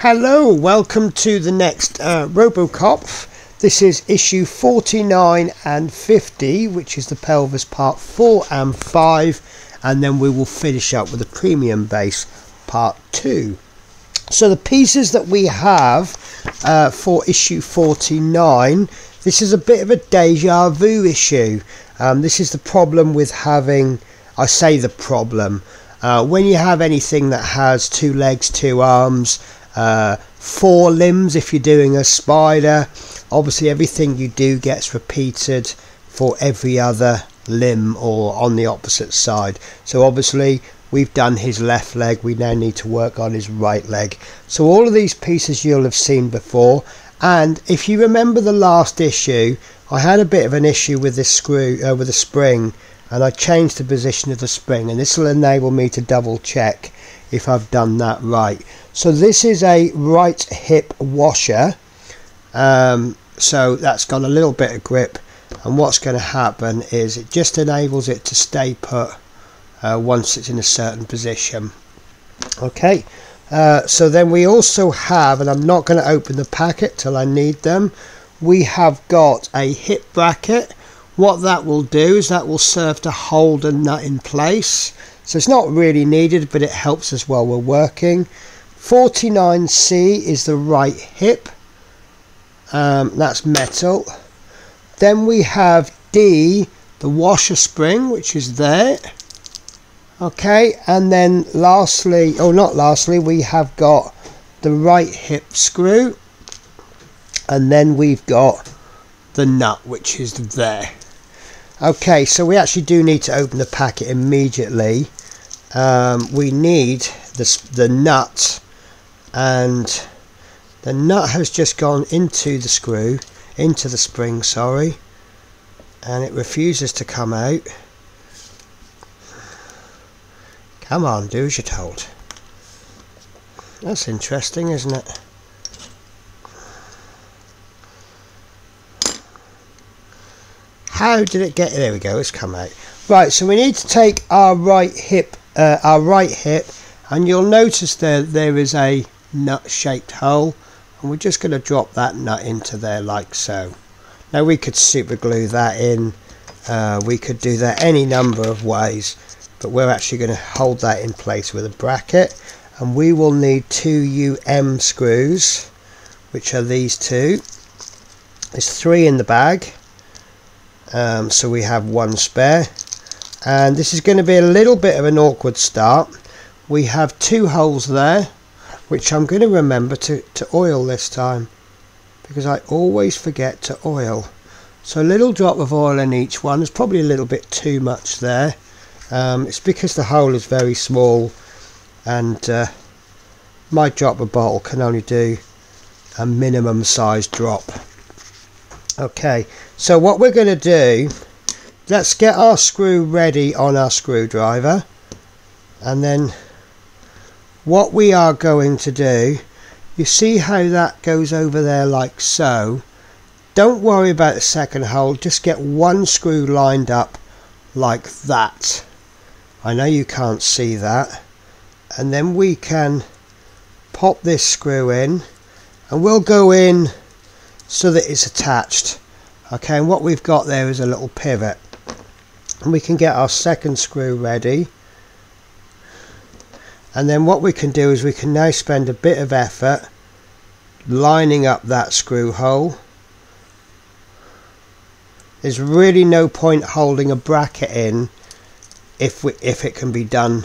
Hello, welcome to the next Robocop. This is issue 49 and 50, which is the Pelvis part 4 and 5, and then we will finish up with the premium base part 2. So the pieces that we have for issue 49, this is a bit of a deja vu issue. This is the problem with having, I say the problem, when you have anything that has 2 legs, 2 arms, 4 limbs if you're doing a spider, obviously everything you do gets repeated for every other limb or on the opposite side. So obviously we've done his left leg, we now need to work on his right leg. So all of these pieces you'll have seen before, and if you remember the last issue, I had a bit of an issue with this screw, with the spring, and I changed the position of the spring, and this will enable me to double check if I've done that right. So this is a right hip washer, so that's got a little bit of grip, and what's going to happen is it just enables it to stay put once it's in a certain position. Okay, so then we also have, and I'm not going to open the packet till I need them, we have got a hip bracket. What that will do is that will serve to hold a nut in place, so it's not really needed, but it helps us while we're working. 49C is the right hip, that's metal. Then we have D, the washer spring, which is there. Okay, and then lastly, oh not lastly, we have got the right hip screw, and then we've got the nut, which is there. Okay, so we actually do need to open the packet immediately. We need the nut, and the nut has just gone into the screw, into the spring, sorry, and it refuses to come out. Come on, do as you're told. That's interesting, isn't it? How did it get? There we go, it's come out. Right, so we need to take our right hip, and you'll notice there is a nut shaped hole, and we're just going to drop that nut into there like so. Now we could super glue that in, we could do that any number of ways, but we're actually going to hold that in place with a bracket, and we will need 2 screws, which are these 2. There's 3 in the bag, so we have 1 spare, and this is going to be a little bit of an awkward start. We have 2 holes there, which I'm going to remember to oil this time, because I always forget to oil. So a little drop of oil in each one. There's probably a little bit too much there. It's because the hole is very small, and my dropper bottle can only do a minimum size drop. Okay, so what we're going to do, let's get our screw ready on our screwdriver, and then what we are going to do, you see how that goes over there like so. Don't worry about the second hole, just get 1 screw lined up like that. I know you can't see that, and then we can pop this screw in, and we'll go in so that it's attached. Okay, and what we've got there is a little pivot, and we can get our second screw ready, and then what we can do is we can now spend a bit of effort lining up that screw hole. There's really no point holding a bracket in if it can be done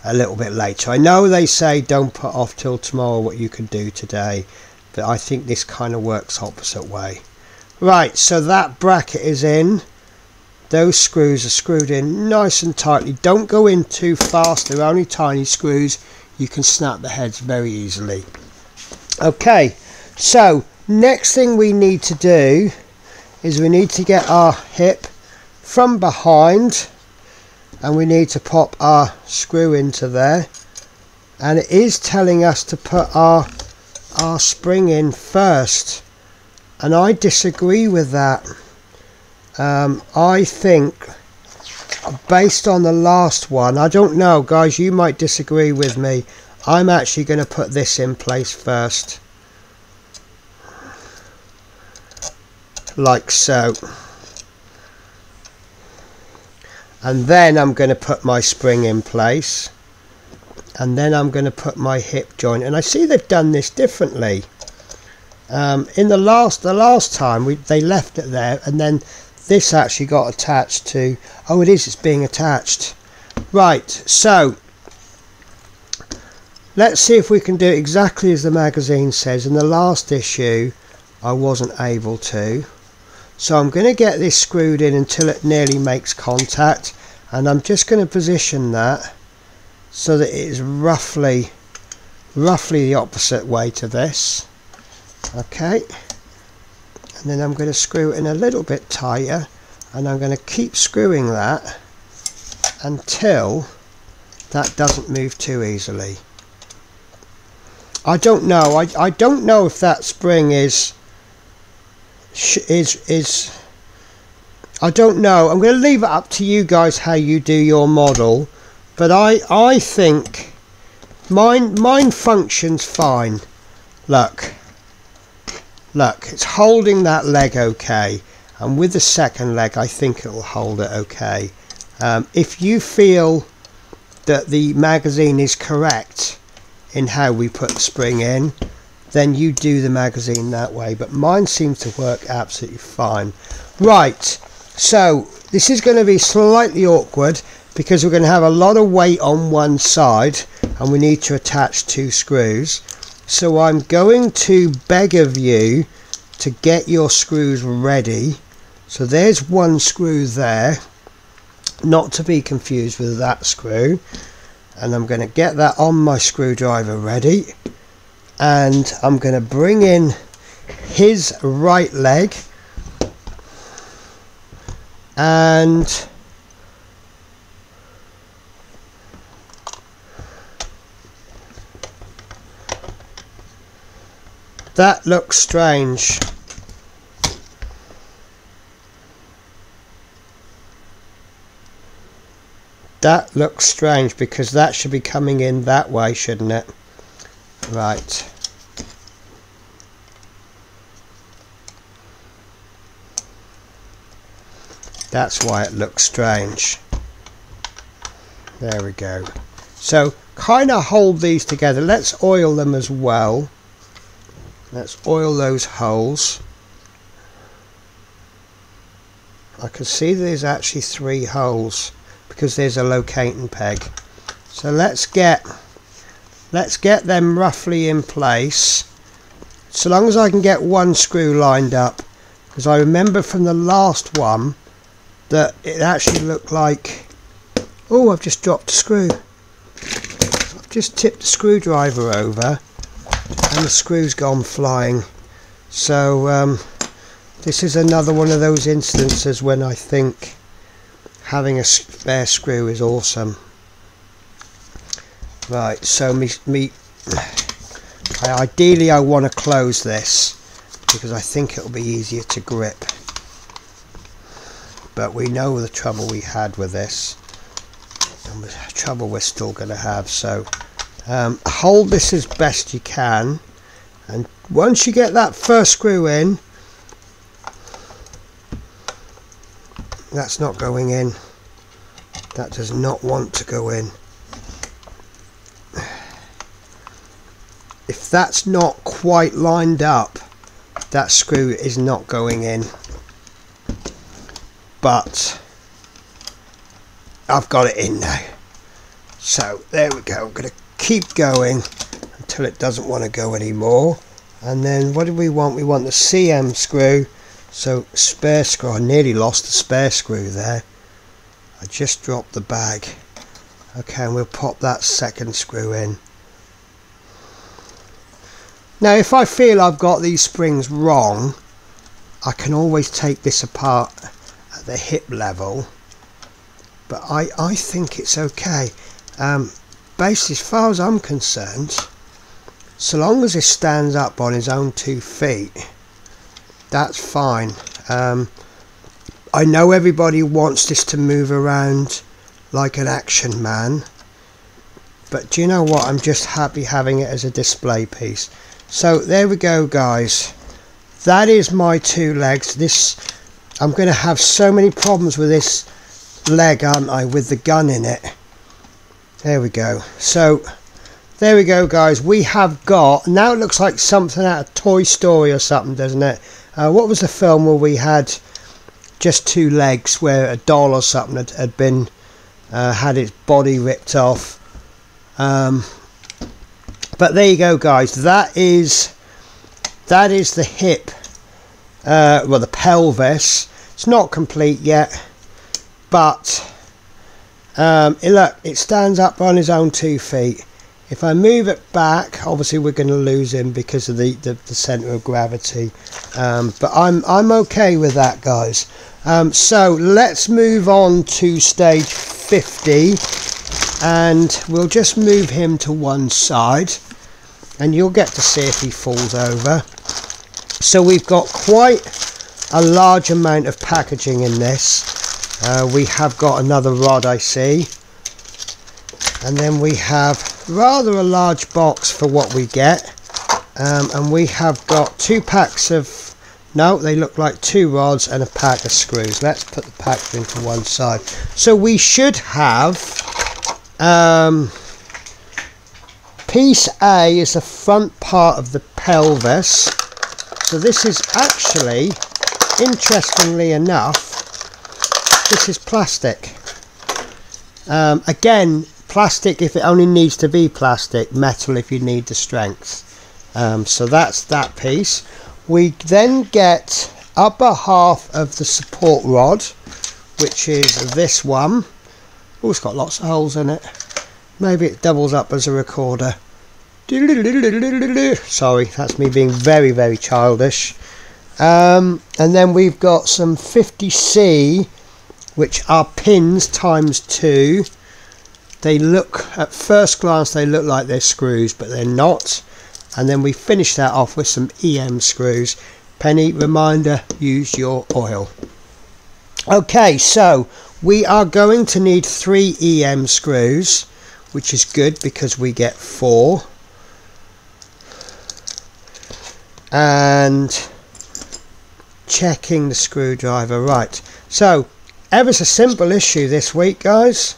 a little bit later. I know they say don't put off till tomorrow what you can do today, but I think this kind of works opposite way. Right, so that bracket is in. Those screws are screwed in nice and tightly. Don't go in too fast, they're only tiny screws. You can snap the heads very easily. Okay, so next thing we need to do is we need to get our hip from behind, and we need to pop our screw into there, and it is telling us to put our spring in first, and I disagree with that. I think based on the last one, I don't know guys, you might disagree with me, I'm actually going to put this in place first, like so, and then I'm going to put my spring in place, and then I'm going to put my hip joint. And I see they've done this differently. In the last time they left it there, and then this actually got attached to, oh it is, it's being attached. Right, so let's see if we can do it exactly as the magazine says. In the last issue I wasn't able to, so I'm going to get this screwed in until it nearly makes contact, and I'm just going to position that so that it is roughly the opposite way to this. Okay, and then I'm going to screw it in a little bit tighter, and I'm going to keep screwing that until that doesn't move too easily. I don't know. I don't know if that spring is I don't know. I'm going to leave it up to you guys how you do your model, but I think mine functions fine. Look, it's holding that leg okay, and with the second leg I think it will hold it okay. If you feel that the magazine is correct in how we put the spring in, then you do the magazine that way, but mine seems to work absolutely fine. Right, so this is going to be slightly awkward because we're going to have a lot of weight on one side and we need to attach 2 screws. So I'm going to beg of you to get your screws ready. So there's one screw there, not to be confused with that screw, and I'm going to get that on my screwdriver ready, and I'm going to bring in his right leg, and that looks strange. That looks strange because that should be coming in that way, shouldn't it? Right. That's why it looks strange. There we go. So kind of hold these together. Let's oil them as well. Let's oil those holes. I can see there's actually 3 holes because there's a locating peg. So let's get them roughly in place, so long as I can get one screw lined up, because I remember from the last one that it actually looked like, oh, I've just dropped a screw. I've just tipped the screwdriver over and the screw's gone flying. So this is another one of those instances when I think having a spare screw is awesome. Right, so ideally I want to close this because I think it'll be easier to grip, but we know the trouble we had with this and the trouble we're still going to have. So hold this as best you can, and once you get that first screw in, that's not going in, that does not want to go in. If that's not quite lined up, that screw is not going in, but I've got it in now. So there we go. I'm going to keep going until it doesn't want to go anymore, and then what do we want? We want the CM screw. So spare screw. I nearly lost the spare screw there. I just dropped the bag. Okay, and we'll pop that second screw in. Now if I feel I've got these springs wrong, I can always take this apart at the hip level, but I think it's okay. Basically, as far as I'm concerned, so long as it stands up on his own 2 feet, that's fine. I know everybody wants this to move around like an action man, but do you know what, I'm just happy having it as a display piece. So there we go, guys. That is my two legs. This, I'm going to have so many problems with this leg, aren't I, with the gun in it. There we go. So there we go, guys. We have got, now it looks like something out of Toy Story or something, doesn't it? What was the film where we had just two legs, where a doll or something had been had its body ripped off? But there you go, guys. That is the hip, well, the pelvis. It's not complete yet, but look, it stands up on his own 2 feet. If I move it back, obviously we're going to lose him because of the center of gravity, but I'm okay with that, guys. So let's move on to stage 50, and we'll just move him to one side, and you'll get to see if he falls over. So we've got quite a large amount of packaging in this. We have got another rod, I see, and then we have rather a large box for what we get, and we have got 2 packs of, no, they look like 2 rods and a pack of screws. Let's put the packaging to one side. So we should have piece A is the front part of the pelvis. So this is actually, interestingly enough, this is plastic. Again, plastic if it only needs to be plastic, metal if you need the strength. So that's that piece. We then get upper half of the support rod, which is this one. Oh, it's got lots of holes in it. Maybe it doubles up as a recorder. Sorry, that's me being very, very childish. And then we've got some 50C, which are pins times 2. They look, at first glance, they look like they're screws, but they're not. And then we finish that off with some EM screws. Penny, reminder, use your oil. Okay, so we are going to need 3 EM screws, which is good because we get 4. And checking the screwdriver, right. So, ever so simple issue this week, guys.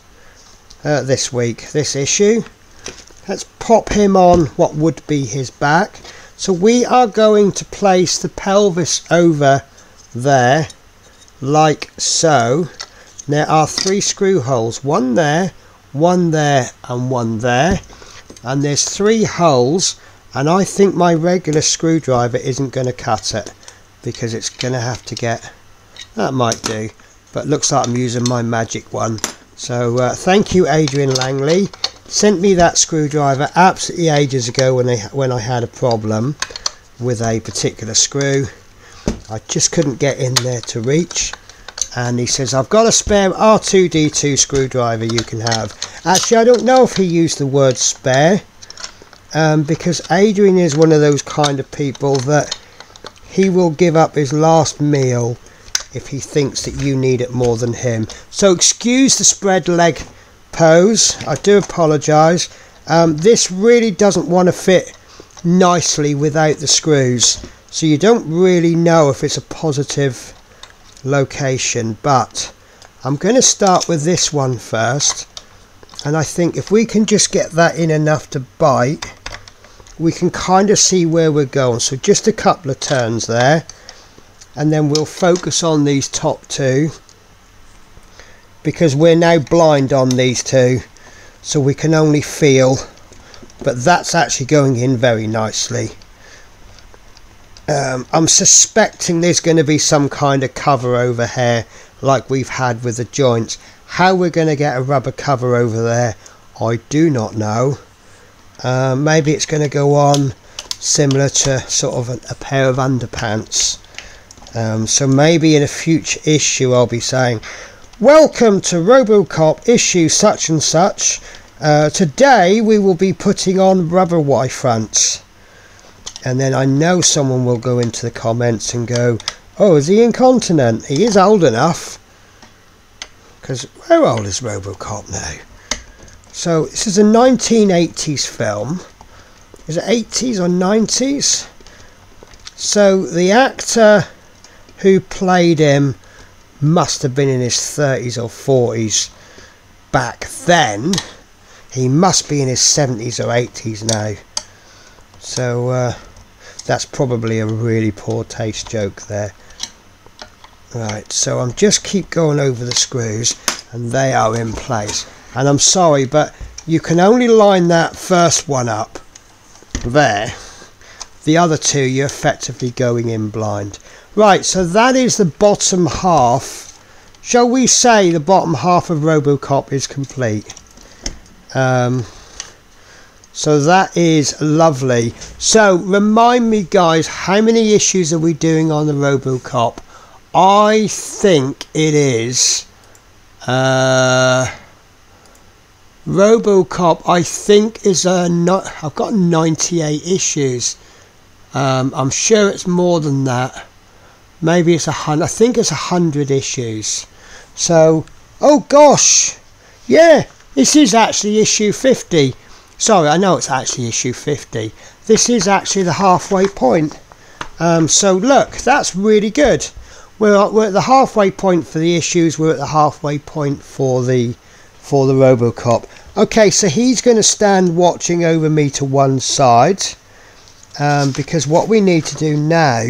This issue. Let's pop him on what would be his back. So we are going to place the pelvis over there, like so. There are 3 screw holes, one there, and one there. And there's 3 holes, and I think my regular screwdriver isn't going to cut it, because it's going to have to get, that might do, but looks like I'm using my magic one. So thank you, Adrian Langley. Sent me that screwdriver absolutely ages ago when I had a problem with a particular screw. I just couldn't get in there to reach, and he says, I've got a spare R2D2 screwdriver you can have. Actually, I don't know if he used the word spare, because Adrian is one of those kind of people that he will give up his last meal if he thinks that you need it more than him. So excuse the spread leg pose, I do apologise. This really doesn't want to fit nicely without the screws, so you don't really know if it's a positive location, but I'm going to start with this one first, and I think if we can just get that in enough to bite, we can kind of see where we're going. So just a couple of turns there, and then we'll focus on these top 2, because we're now blind on these 2, so we can only feel, but that's actually going in very nicely. I'm suspecting there's going to be some kind of cover over here like we've had with the joints. How we're going to get a rubber cover over there, I do not know. Maybe it's going to go on similar to sort of a pair of underpants. So maybe in a future issue I'll be saying, welcome to Robocop issue such and such. Today we will be putting on rubber Y fronts. And then I know someone will go into the comments and go, oh, is he incontinent? He is old enough. Because how old is Robocop now? So this is a 1980s film. Is it 80s or 90s? So the actor who played him must have been in his 30s or 40s back then. He must be in his 70s or 80s now. So that's probably a really poor taste joke there. Right, so I'm just keep going over the screws and they are in place. And I'm sorry, but you can only line that first one up there. The other two you're effectively going in blind. Right, so that is the bottom half. Shall we say the bottom half of Robocop is complete? So that is lovely. So remind me guys, how many issues are we doing on the Robocop? I think it is Robocop, I think is I've got 98 issues. I'm sure it's more than that. Maybe it's 100. I think it's 100 issues. So, oh gosh, yeah, this is actually issue 50. Sorry, I know it's actually issue 50. This is actually the halfway point. So look, that's really good. We're at the halfway point for the issues. We're at the halfway point for the Robocop. Okay, so he's going to stand watching over me to one side, because what we need to do now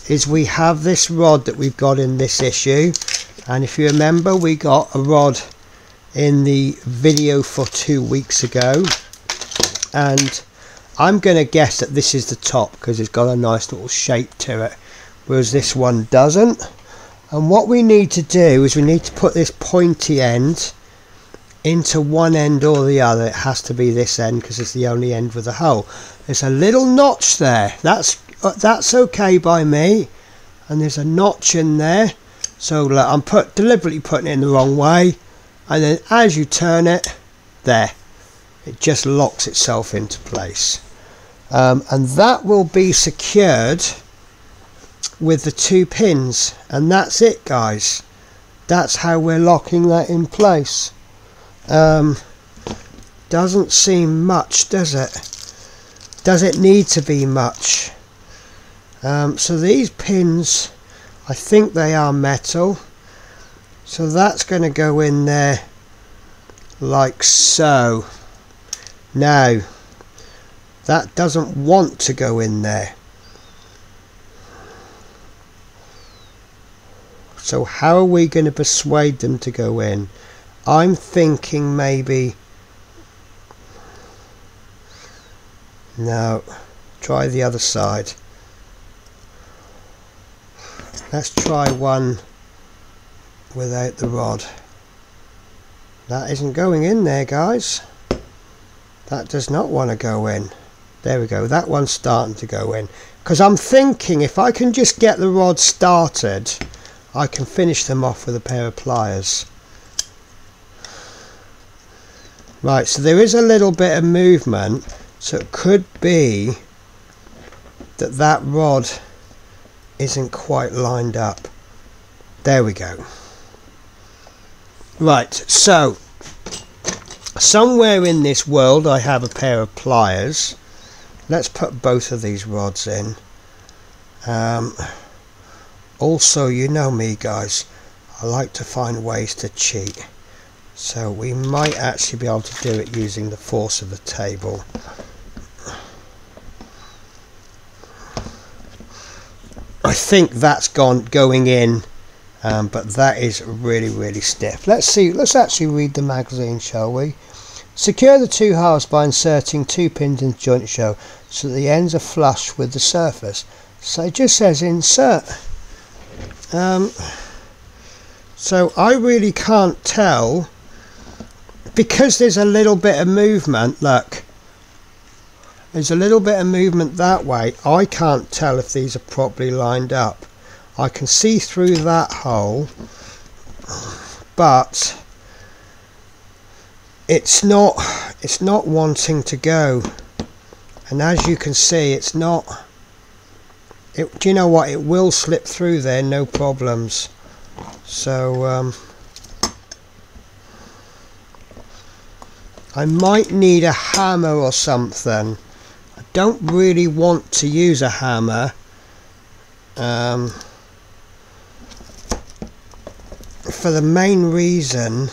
is we have this rod that we've got in this issue, and if you remember, we got a rod in the video for 2 weeks ago, and I'm going to guess that this is the top because it's got a nice little shape to it, whereas this one doesn't. And what we need to do is we need to put this pointy end into one end or the other. It has to be this end because it's the only end with a hole. There's a little notch there. That's okay by me, and there's a notch in there. So look, I'm deliberately putting it in the wrong way, and then as you turn it, there, it just locks itself into place, and that will be secured with the 2 pins, and that's it guys. That's how we're locking that in place. Doesn't seem much, does it? Does it need to be much? So these pins, I think they are metal, so that's going to go in there like so. Now that doesn't want to go in there, so how are we going to persuade them to go in? I'm thinking maybe, no, try the other side. Let's try one without the rod. That isn't going in there guys. That does not want to go in. There we go, that one's starting to go in, because I'm thinking if I can just get the rod started, I can finish them off with a pair of pliers. Right, so there is a little bit of movement, so it could be that that rod isn't quite lined up. There we go. Right, so somewhere in this world I have a pair of pliers. Let's put both of these rods in. Also, you know me guys, I like to find ways to cheat, so we might actually be able to do it using the force of the table. I think that's going in, but that is really stiff. Let's see, let's actually read the magazine, shall we? Secure the 2 halves by inserting 2 pins into the joint show so that the ends are flush with the surface. So it just says insert. So I really can't tell, because there's a little bit of movement. Look, there's a little bit of movement that way. I can't tell if these are properly lined up. I can see through that hole, but it's not wanting to go, and as you can see, it's not. Do you know what? It will slip through there, no problems. So I might need a hammer or something. I don't really want to use a hammer. For the main reason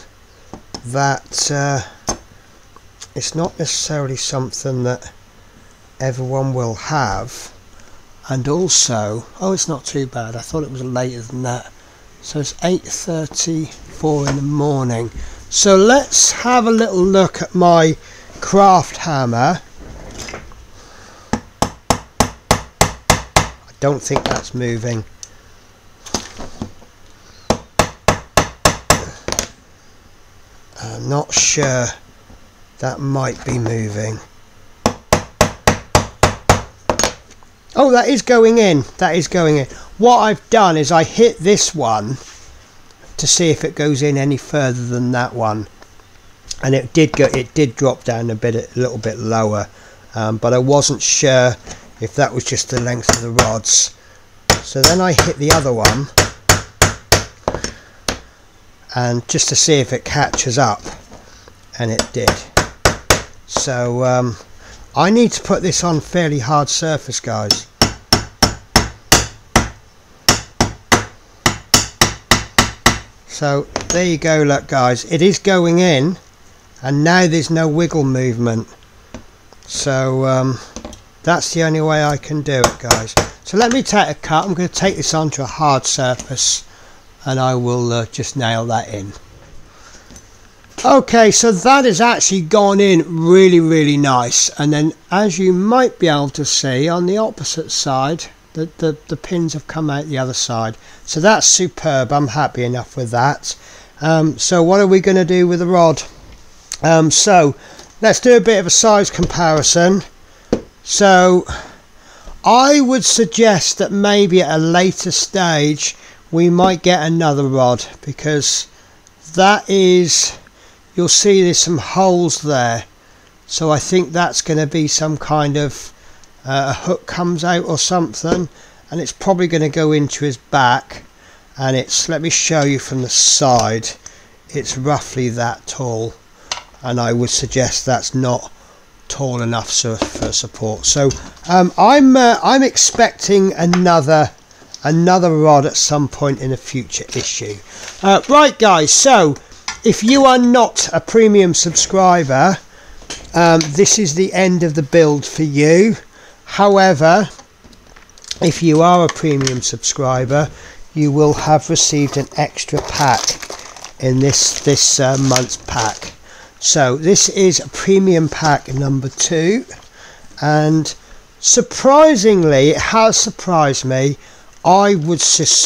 that it's not necessarily something that everyone will have, and also, oh, it's not too bad. I thought it was later than that. So it's 8:34 in the morning. So let's have a little look at my craft hammer. I don't think that's moving. I'm not sure. That might be moving. Oh, that is going in. That is going in. What I've done is I hit this one to see if it goes in any further than that one, and it did go. It did drop down a little bit lower, but I wasn't sure if that was just the length of the rods. So then I hit the other one, and just to see if it catches up, and it did. So I need to put this on fairly hard surface, guys. So there you go, look guys, it is going in, and now there's no wiggle movement. So that's the only way I can do it, guys. So let me take a cut. I'm going to take this onto a hard surface, and I will just nail that in. Okay, so that has actually gone in really nice, and then as you might be able to see on the opposite side, the pins have come out the other side. So that's superb. I'm happy enough with that. So what are we going to do with the rod? So let's do a bit of a size comparison. So I would suggest that maybe at a later stage we might get another rod, because that is, you'll see there's some holes there, so I think that's going to be some kind of a hook comes out or something, and it's probably going to go into his back, and it's, let me show you from the side, it's roughly that tall, and I would suggest that's not tall enough for support. So I'm expecting another rod at some point in a future issue. Right guys, so if you are not a premium subscriber, this is the end of the build for you. However, if you are a premium subscriber, you will have received an extra pack in this month's pack. So this is premium pack number 2, and surprisingly, it has surprised me. I would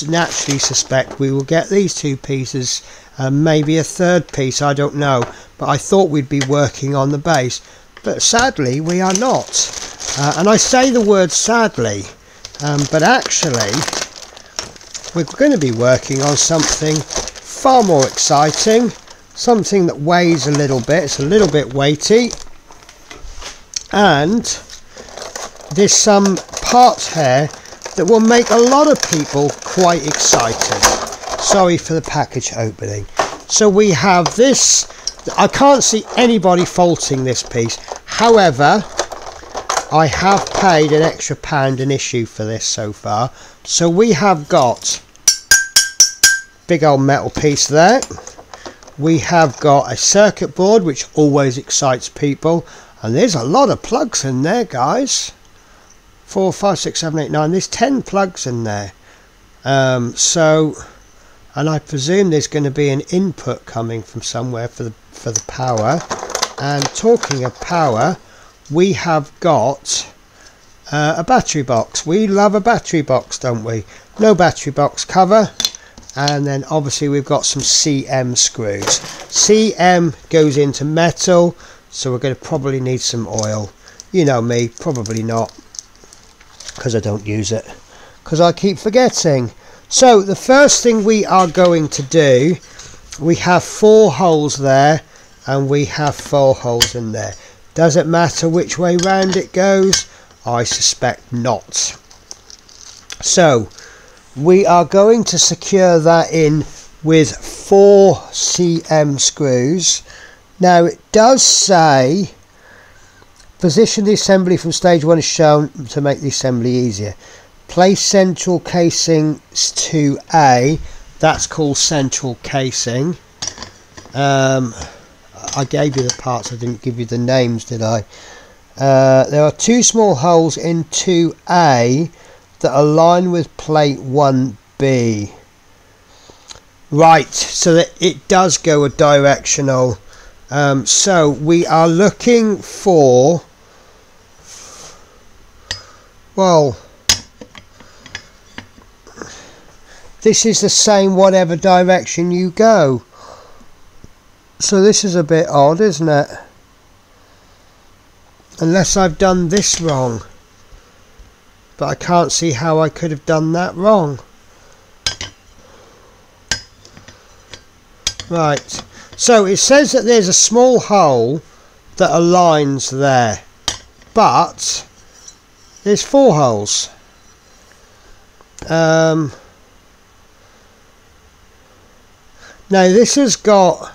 naturally suspect we will get these 2 pieces, maybe a 3rd piece, I don't know, but I thought we'd be working on the base, but sadly we are not. And I say the word sadly, but actually we're going to be working on something far more exciting, something that weighs a little bit. It's a little bit weighty, and there's some parts here that will make a lot of people quite excited. Sorry for the package opening. So we have this. I can't see anybody faulting this piece. However, I have paid an extra £1 an issue for this so far. So we have got big old metal piece there. We have got a circuit board, which always excites people, and there's a lot of plugs in there, guys. 4, 5, 6, 7, 8, 9. There's 10 plugs in there. So, and I presume there's going to be an input coming from somewhere for the power. And talking of power, we have got a battery box. We love a battery box, don't we? No battery box cover. And then obviously we've got some CM screws. CM goes into metal, so we're going to probably need some oil. You know me, probably not, because I don't use it, because I keep forgetting. So the first thing we are going to do, we have 4 holes there, and we have 4 holes in there. Does it matter which way round it goes? I suspect not. So we are going to secure that in with 4 CM screws. Now it does say position the assembly from stage 1 is shown to make the assembly easier. Place central casing to A. That's called central casing. I gave you the parts, I didn't give you the names, did I? There are 2 small holes in 2A that align with plate 1B. Right, so that it does go a directional. So we are looking for, well, this is the same whatever direction you go. So this is a bit odd, isn't it? Unless I've done this wrong. But I can't see how I could have done that wrong. Right. So it says that there's a small hole that aligns there. But there's 4 holes. Now this has got,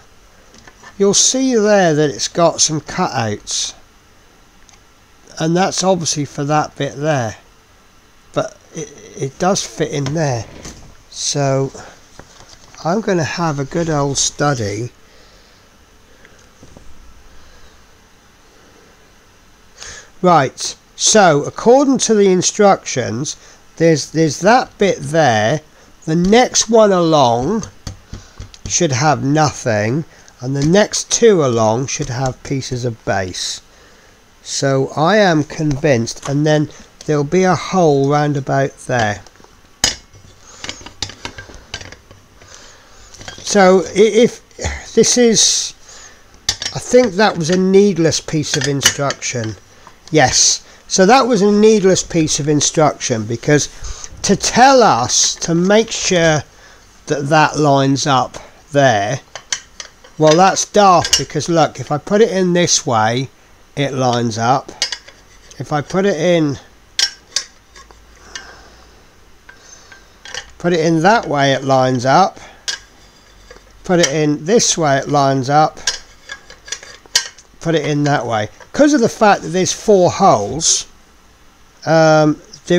you'll see there that it's got some cutouts, and that's obviously for that bit there, but it does fit in there. So I'm going to have a good old study. Right, so according to the instructions, there's that bit there. The next one along should have nothing, and the next 2 along should have pieces of base. So I am convinced, and then there'll be a hole round about there. So if this is, I think that was a needless piece of instruction. Yes, so that was a needless piece of instruction, because to tell us to make sure that that lines up there, well, that's daft, because look, if I put it in this way, it lines up. If I put it in that way, it lines up. Put it in this way, it lines up. Put it in that way. Because of the fact that there's 4 holes, there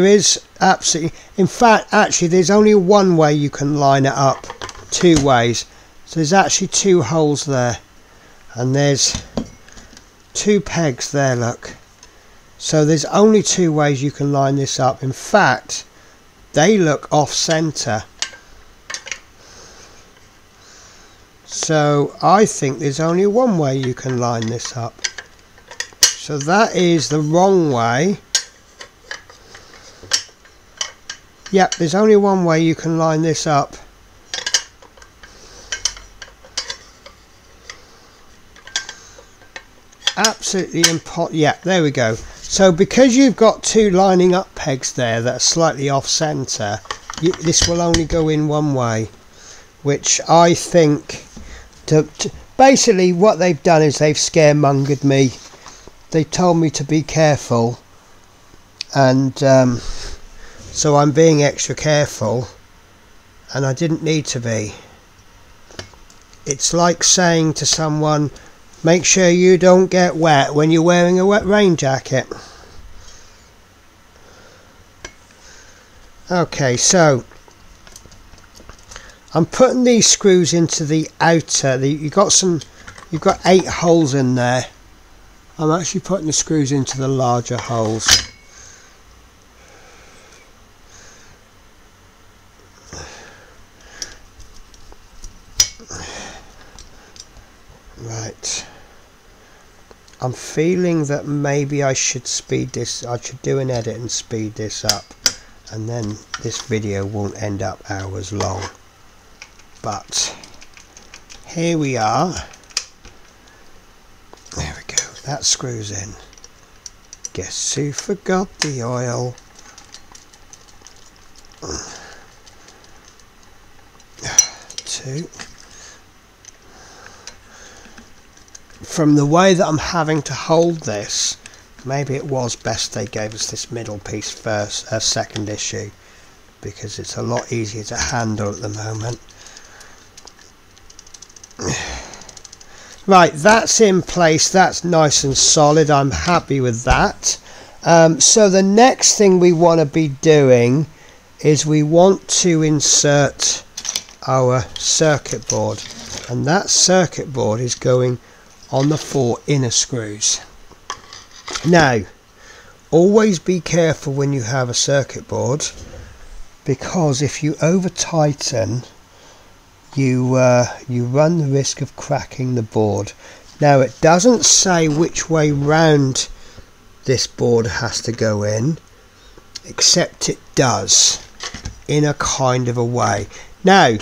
is absolutely, in fact, actually there's only one way you can line it up, 2 ways. So there's actually 2 holes there, and there's 2 pegs there, look. So there's only 2 ways you can line this up. In fact, they look off center. So I think there's only one way you can line this up. So that is the wrong way. Yep, there's only one way you can line this up. Absolutely impossible. Yeah, there we go. So because you've got 2 lining up pegs there that are slightly off center, this will only go in one way, which I think basically what they've done is they've scaremongered me. They told me to be careful, and so I'm being extra careful, and I didn't need to be. It's like saying to someone, make sure you don't get wet when you're wearing a wet rain jacket. Okay, so I'm putting these screws into the outer. You've got 8 holes in there. I'm actually putting the screws into the larger holes. Right. I'm feeling that maybe I should speed this. I should do an edit and speed this up, and then this video won't end up hours long. But here we are. There we go. That screws in. Guess who forgot the oil? Two. From the way that I'm having to hold this, maybe it was best they gave us this middle piece first, second issue, because it's a lot easier to handle at the moment. Right, that's in place, that's nice and solid, I'm happy with that. So the next thing we want to be doing is we want to insert our circuit board, and that circuit board is going on the 4 inner screws. Now, always be careful when you have a circuit board, because if you over tighten, you run the risk of cracking the board. Now, it doesn't say which way round this board has to go in, except it does in a kind of a way. Now,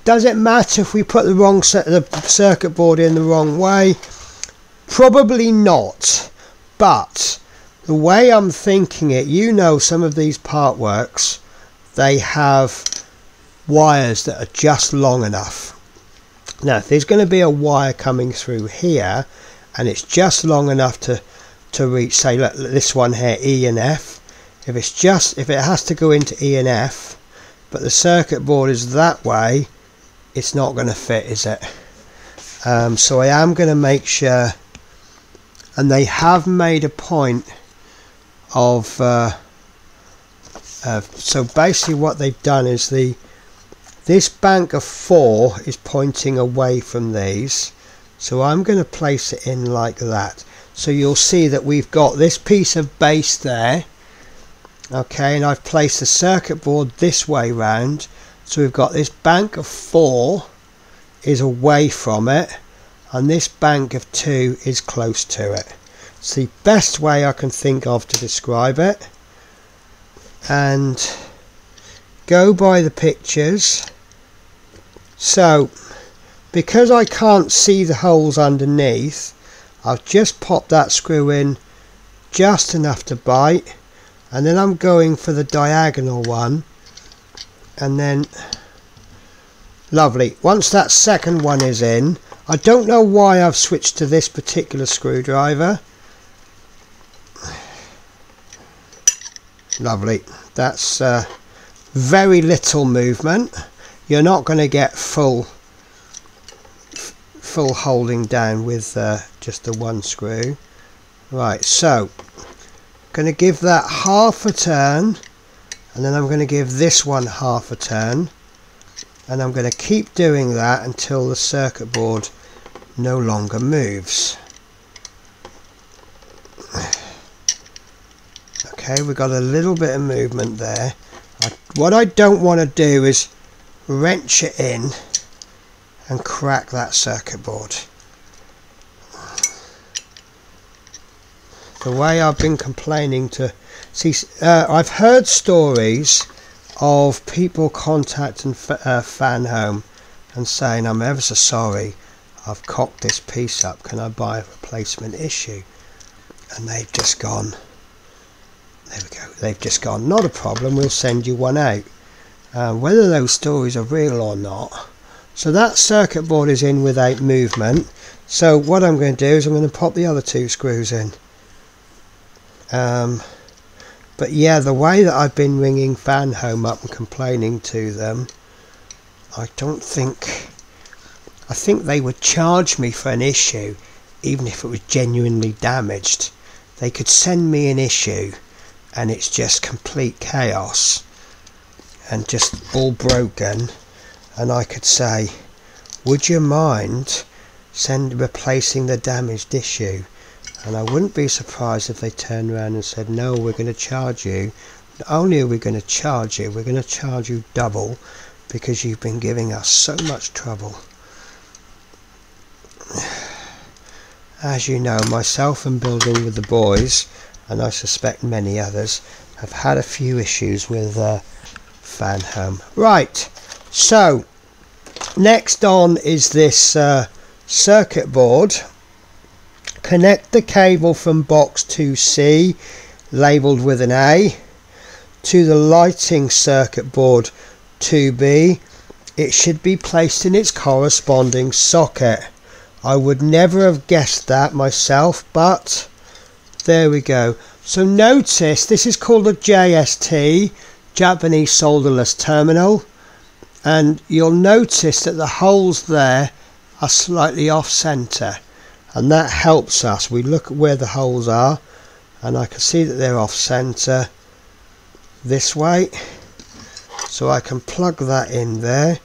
does it matter if we put the circuit board in the wrong way? Probably not, but the way I'm thinking it, you know, some of these part works, they have wires that are just long enough. Now, if there's going to be a wire coming through here and it's just long enough to reach, say, look, this one here, E and F, if it has to go into E and F, but the circuit board is that way, it's not going to fit, is it? So I am going to make sure, and they have made a point of so basically what they've done is this bank of 4 is pointing away from these, so I'm going to place it in like that. So you'll see that we've got this piece of base there, okay, and I've placed the circuit board this way round, so we've got this bank of 4 is away from it, and this bank of 2 is close to it. It's the best way I can think of to describe it, and go by the pictures. So because I can't see the holes underneath, I've just popped that screw in just enough to bite, and then I'm going for the diagonal one, and then lovely, once that second one is in, I don't know why I've switched to this particular screwdriver. Lovely, that's very little movement. You're not going to get full holding down with just the one screw. Right, so going to give that half a turn, and then I'm going to give this one half a turn, and I'm going to keep doing that until the circuit board no longer moves. Okay, we've got a little bit of movement there. What I don't want to do is wrench it in and crack that circuit board. The way I've been complaining to see, I've heard stories of people contacting Fan Home and saying, I'm ever so sorry, I've cocked this piece up, can I buy a replacement issue? And they've just gone, there we go, they've just gone, not a problem, we'll send you one out. Whether those stories are real or not. So that circuit board is in without movement. So what I'm going to do is I'm going to pop the other 2 screws in. But yeah, the way that I've been ringing Fan Home up and complaining to them, I think they would charge me for an issue even if it was genuinely damaged. They could send me an issue and it's just complete chaos and just all broken, and I could say, would you mind replacing the damaged issue? And I wouldn't be surprised if they turned around and said, no, we're going to charge you. Not only are we going to charge you, we're going to charge you double because you've been giving us so much trouble. As you know, myself and Building with the Boys, and I suspect many others, have had a few issues with Fan Home. Right, so next on is this circuit board. Connect the cable from box 2C, labelled with an A, to the lighting circuit board 2B. It should be placed in its corresponding socket. I would never have guessed that myself, but there we go. So notice this is called a JST, Japanese solderless terminal, and you'll notice that the holes there are slightly off center, and that helps us. We look at where the holes are, and I can see that they're off center this way, so I can plug that in there,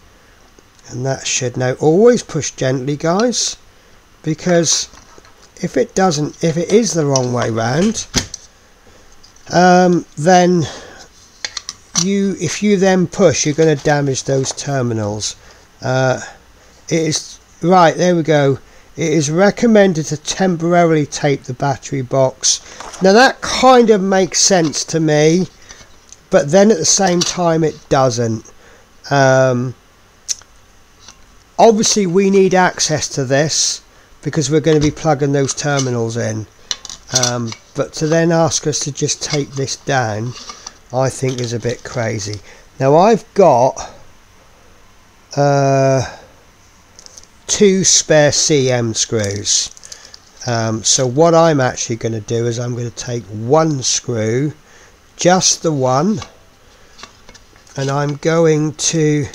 and that should, now always push gently guys, because if it is the wrong way round, then if you then push, you're going to damage those terminals. It is right, there we go. It is recommended to temporarily tape the battery box. Now that kind of makes sense to me, but then at the same time it doesn't. Obviously we need access to this because we're going to be plugging those terminals in, but to then ask us to just tape this down, I think is a bit crazy. Now I've got 2 spare CM screws, so what I'm actually going to do is I'm going to take 1 screw, just the one, and I'm going to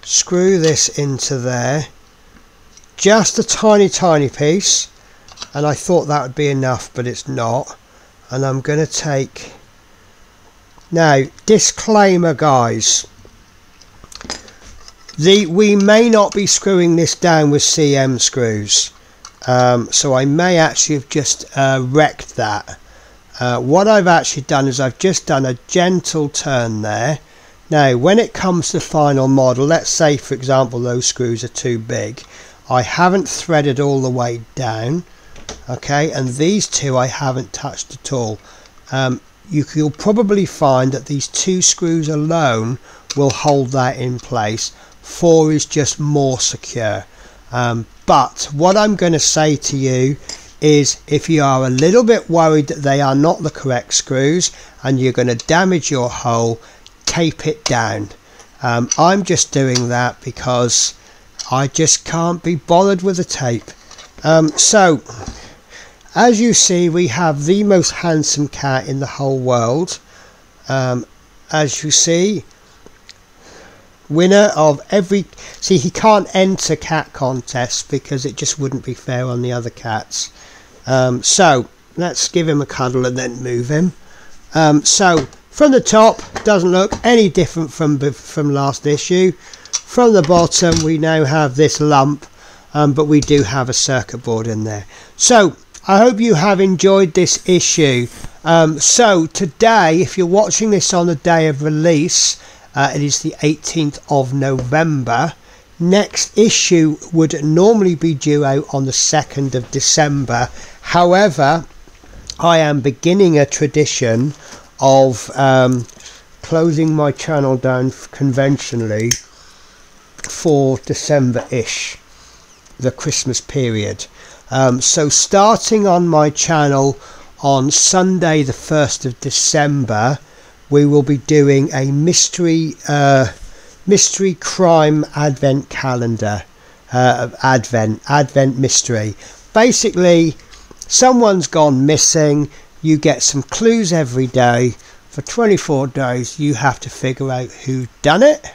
screw this into there, just a tiny piece, and I thought that would be enough, but it's not. And I'm going to take, now disclaimer guys, we may not be screwing this down with CM screws, so I may actually have just wrecked that. What I've actually done is I've just done a gentle turn there. Now when it comes to final model, let's say for example those screws are too big, I haven't threaded all the way down, okay, and these 2 I haven't touched at all. You'll probably find that these 2 screws alone will hold that in place. 4 is just more secure, but what I'm going to say to you is, if you are a little bit worried that they are not the correct screws and you're going to damage your hole, tape it down. I'm just doing that because I just can't be bothered with the tape. So as you see, we have the most handsome cat in the whole world. As you see, winner of every, see, he can't enter cat contests because it just wouldn't be fair on the other cats. So let's give him a cuddle and then move him. So from the top, doesn't look any different from last issue. From the bottom we now have this lump, but we do have a circuit board in there. So I hope you have enjoyed this issue. So today, if you're watching this on the day of release, it is the 18th of November. Next issue would normally be due out on the 2nd of December. However, I am beginning a tradition of closing my channel down conventionally for December-ish, the Christmas period. So starting on my channel on Sunday the 1st of December, we will be doing a mystery crime advent calendar, advent mystery. Basically, someone's gone missing, you get some clues every day. For 24 days you have to figure out who done it,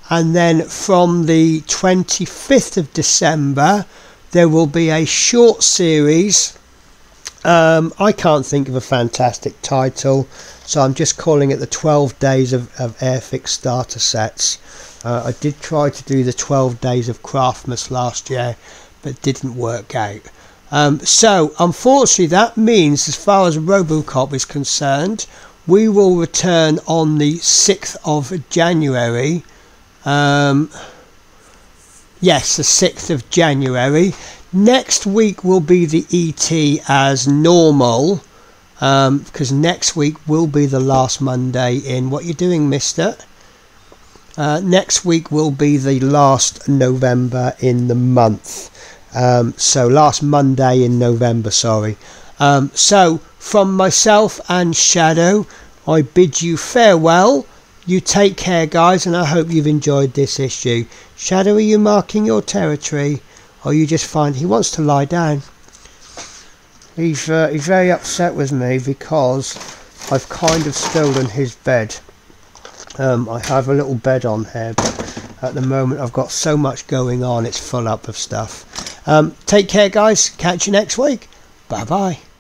and then from the 25th of December there will be a short series. I can't think of a fantastic title, so I'm just calling it the 12 days of Airfix starter sets. I did try to do the 12 days of Craftmas last year, but it didn't work out. So unfortunately that means, as far as Robocop is concerned, we will return on the 6th of January. Yes, the 6th of January. Next week will be the ET as normal, because next week will be the last Monday in, what you doing, mister? Next week will be the last November in the month. So last Monday in November, sorry. So from myself and Shadow, I bid you farewell. You take care, guys, and I hope you've enjoyed this issue. Shadow, are you marking your territory, or you just find he wants to lie down? He's very upset with me because I've kind of stolen his bed. I have a little bed on here, but at the moment. I've got so much going on, it's full up of stuff. Take care, guys. Catch you next week. Bye bye.